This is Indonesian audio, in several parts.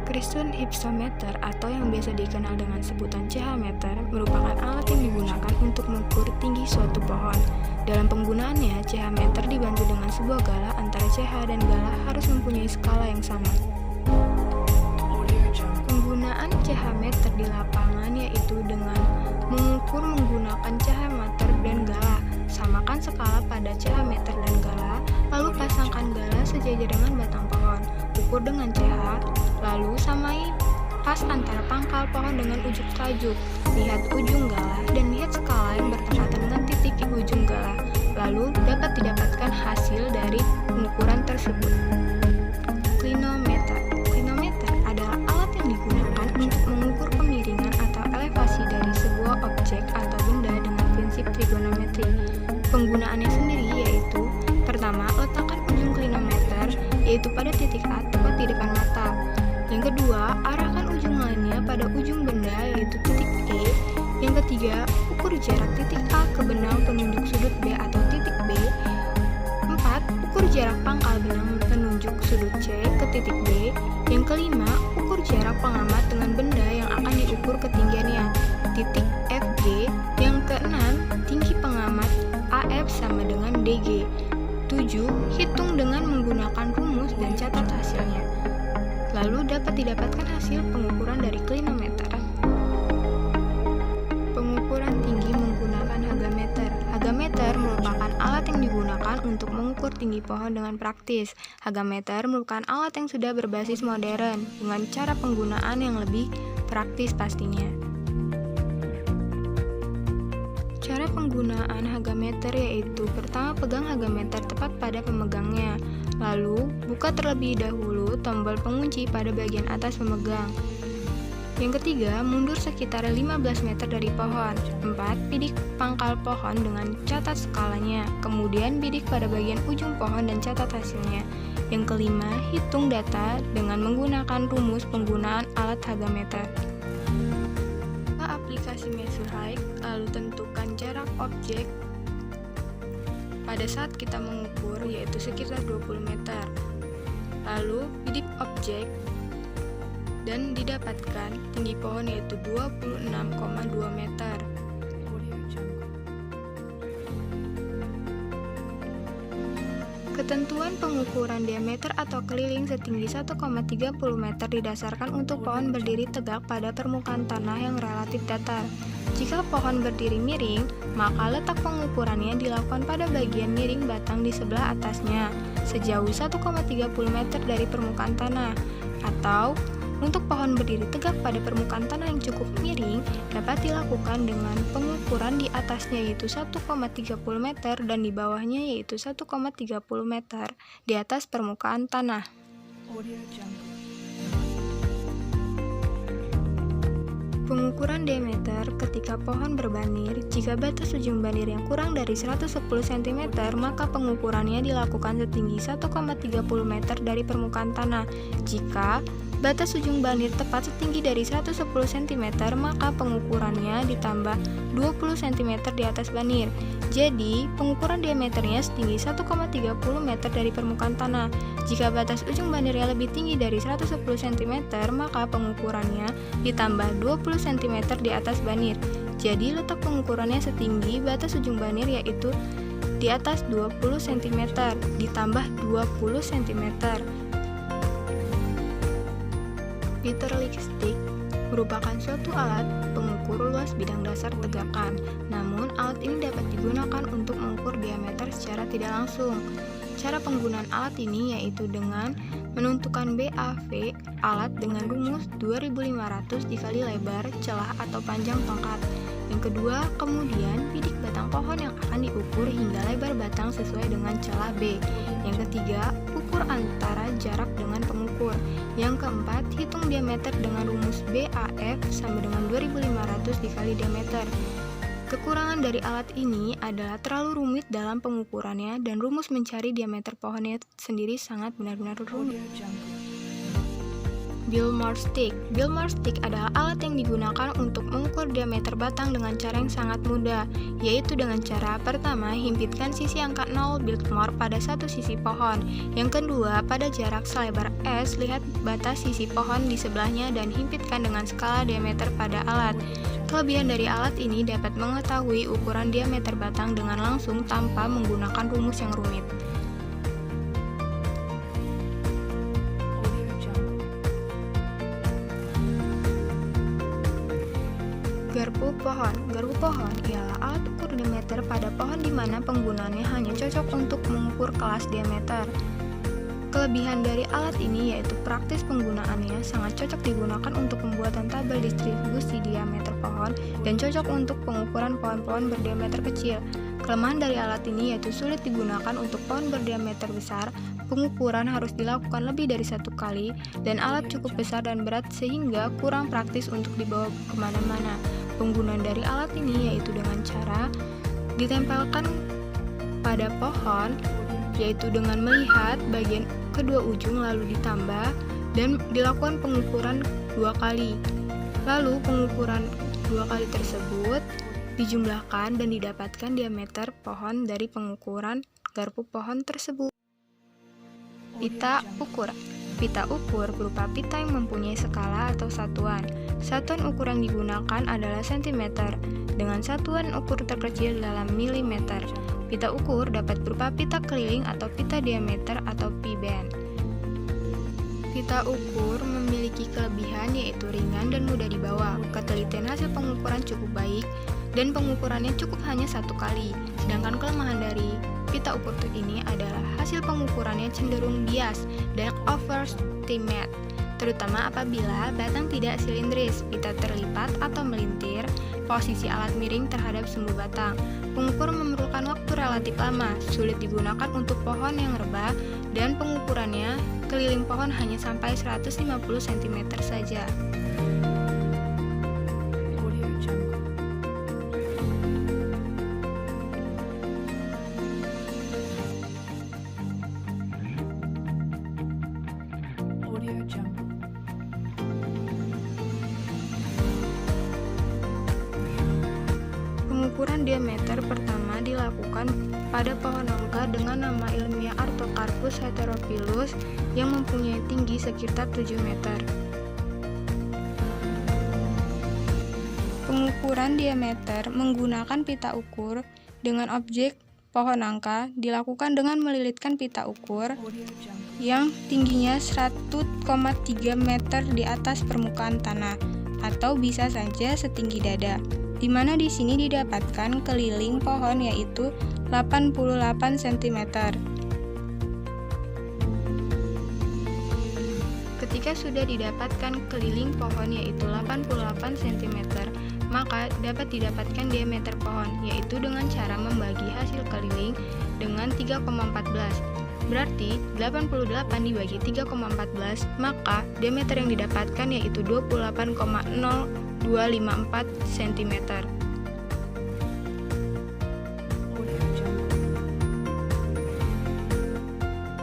Christian hypsometer atau yang biasa dikenal dengan sebutan CH meter merupakan alat yang digunakan untuk mengukur tinggi suatu pohon. Dalam penggunaannya, CH meter dibantu dengan sebuah galah antara CH dan galah harus mempunyai skala yang sama. Penggunaan CH meter di lapangan yaitu dengan mengukur menggunakan CH meter dan galah. Samakan skala pada CH meter dan galah, lalu pasangkan galah sejajar dengan batang pohon. Ukur dengan CH, lalu samai pas antara pangkal pohon dengan ujung tajuk. Lihat ujung galah dan lihat skala yang bertepatan dengan titik di ujung galah. Lalu dapat didapatkan hasil dari pengukuran tersebut. Klinometer. Klinometer adalah alat yang digunakan untuk mengukur kemiringan atau elevasi dari sebuah objek atau benda dengan prinsip trigonometri. Penggunaannya sendiri yaitu: pertama, letakkan ujung klinometer yaitu pada titik A tepat di depan mata. Yang kedua, arahkan ujung lainnya pada ujung benda yaitu titik E. Yang ketiga, ukur jarak titik A ke benang penunjuk sudut B atau titik B. 4. Ukur jarak pangkal benang penunjuk sudut C ke titik B. Yang kelima, ukur jarak pengamat dengan benda yang akan diukur ketinggiannya, titik FG. Yang keenam, tinggi pengamat AF sama dengan DG. 7. Hitung dengan menggunakan rumus dan catat hasilnya. Lalu dapat didapatkan hasil pengukuran dari klinometer. Pengukuran tinggi menggunakan hagameter. Hagameter merupakan alat yang digunakan untuk mengukur tinggi pohon dengan praktis. Hagameter merupakan alat yang sudah berbasis modern dengan cara penggunaan yang lebih praktis pastinya. Cara penggunaan hagameter yaitu: pertama, pegang hagameter tepat pada pemegangnya. Lalu, buka terlebih dahulu tombol pengunci pada bagian atas pemegang. Yang ketiga, mundur sekitar 15 meter dari pohon. 4. Bidik pangkal pohon dengan catat skalanya. Kemudian bidik pada bagian ujung pohon dan catat hasilnya. Yang kelima, hitung data dengan menggunakan rumus penggunaan alat hagameter. Aplikasi measure height, lalu tentukan jarak objek pada saat kita mengukur yaitu sekitar 20 meter. Lalu bidik objek dan didapatkan tinggi pohon yaitu 26,2 meter. Ketentuan pengukuran diameter atau keliling setinggi 1,30 meter didasarkan untuk pohon berdiri tegak pada permukaan tanah yang relatif datar. Jika pohon berdiri miring, maka letak pengukurannya dilakukan pada bagian miring batang di sebelah atasnya, sejauh 1,30 meter dari permukaan tanah. Atau, untuk pohon berdiri tegak pada permukaan tanah yang cukup miring, dapat dilakukan dengan pengukuran di atasnya yaitu 1,30 meter dan di bawahnya yaitu 1,30 meter di atas permukaan tanah. Pengukuran diameter ketika pohon berbanir. Jika batas ujung banir yang kurang dari 110 cm, maka pengukurannya dilakukan setinggi 1,30 meter dari permukaan tanah. Jika batas ujung banir tepat setinggi dari 110 cm, maka pengukurannya ditambah 20 cm di atas banir. Jadi, pengukuran diameternya setinggi 1,30 meter dari permukaan tanah. Jika batas ujung banirnya lebih tinggi dari 110 cm, maka pengukurannya ditambah 20 cm di atas banir. Jadi, letak pengukurannya setinggi batas ujung banir yaitu di atas 20 cm ditambah 20 cm. Peterlik stick merupakan suatu alat pengukur luas bidang dasar tegakan. Namun, alat ini dapat digunakan untuk mengukur diameter secara tidak langsung. Cara penggunaan alat ini yaitu dengan menentukan BAV alat dengan rumus 2500 dikali lebar celah atau panjang tongkat. Yang kedua, kemudian bidik batang pohon yang akan diukur hingga lebar batang sesuai dengan celah B. Yang ketiga, ukur antara jarak dengan pengukur. Yang keempat, hitung diameter dengan rumus BAF sama dengan 2500 dikali diameter. Kekurangan dari alat ini adalah terlalu rumit dalam pengukurannya dan rumus mencari diameter pohonnya sendiri sangat benar-benar rumit. Biltmore stick. Biltmore stick adalah alat yang digunakan untuk mengukur diameter batang dengan cara yang sangat mudah, yaitu dengan cara pertama, himpitkan sisi angka 0 Biltmore pada satu sisi pohon. Yang kedua, pada jarak selebar S, lihat batas sisi pohon di sebelahnya dan himpitkan dengan skala diameter pada alat. Kelebihan dari alat ini dapat mengetahui ukuran diameter batang dengan langsung tanpa menggunakan rumus yang rumit. Garpu pohon. Garpu pohon ialah alat ukur diameter pada pohon di mana penggunaannya hanya cocok untuk mengukur kelas diameter. Kelebihan dari alat ini yaitu praktis penggunaannya sangat cocok digunakan untuk pembuatan tabel distribusi diameter pohon dan cocok untuk pengukuran pohon-pohon berdiameter kecil. Kelemahan dari alat ini yaitu sulit digunakan untuk pohon berdiameter besar, pengukuran harus dilakukan lebih dari satu kali, dan alat cukup besar dan berat sehingga kurang praktis untuk dibawa kemana-mana. Penggunaan dari alat ini yaitu dengan cara ditempelkan pada pohon, yaitu dengan melihat bagian kedua ujung lalu ditambah dan dilakukan pengukuran 2 kali. Lalu pengukuran 2 kali tersebut dijumlahkan dan didapatkan diameter pohon dari pengukuran garpu pohon tersebut. Pita ukur. Pita ukur berupa pita yang mempunyai skala atau satuan. Satuan ukur yang digunakan adalah cm, dengan satuan ukur terkecil dalam milimeter. Pita ukur dapat berupa pita keliling atau pita diameter atau pi-band. Pita ukur memiliki kelebihan yaitu ringan dan mudah dibawa. Ketelitian hasil pengukuran cukup baik dan pengukurannya cukup hanya 1 kali. Sedangkan kelemahan dari pita ukur ini adalah hasil pengukurannya cenderung bias dan overestimate, terutama apabila batang tidak silindris, pita terlipat atau melintir, posisi alat miring terhadap sumbu batang. Pengukur memerlukan waktu relatif lama, sulit digunakan untuk pohon yang rebah, dan pengukurannya keliling pohon hanya sampai 150 cm saja. Pengukuran diameter pertama dilakukan pada pohon nangka dengan nama ilmiah Artocarpus heterophyllus yang mempunyai tinggi sekitar 7 meter. Pengukuran diameter menggunakan pita ukur dengan objek pohon nangka dilakukan dengan melilitkan pita ukur yang tingginya 1,3 meter di atas permukaan tanah atau bisa saja setinggi dada, di mana di sini didapatkan keliling pohon yaitu 88 cm. Ketika sudah didapatkan keliling pohon yaitu 88 cm, maka dapat didapatkan diameter pohon yaitu dengan cara membagi hasil keliling dengan 3,14. Berarti 88 dibagi 3,14, maka diameter yang didapatkan yaitu 28,0254 cm.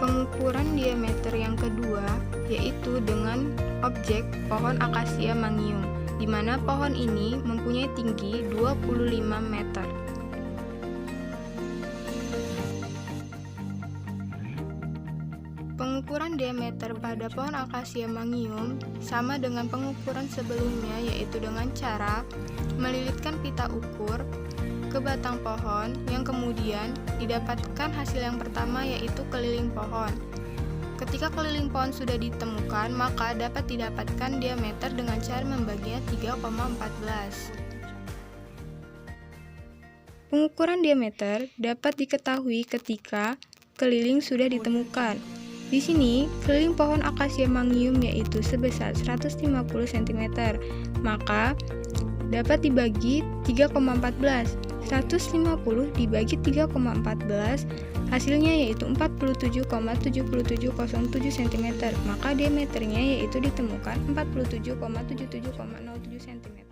Pengukuran diameter yang kedua yaitu dengan objek pohon akasia mangium, di mana pohon ini mempunyai tinggi 25 meter. Pengukuran diameter pada pohon akasia mangium sama dengan pengukuran sebelumnya, yaitu dengan cara melilitkan pita ukur ke batang pohon yang kemudian didapatkan hasil yang pertama yaitu keliling pohon. Ketika keliling pohon sudah ditemukan, maka dapat didapatkan diameter dengan cara membaginya 3,14. Pengukuran diameter dapat diketahui ketika keliling sudah ditemukan. Di sini, keliling pohon akasia mangium yaitu sebesar 150 cm, maka dapat dibagi 3,14. 150 dibagi 3,14, hasilnya yaitu 47,7707 cm, maka diameternya yaitu ditemukan 47,7707 cm.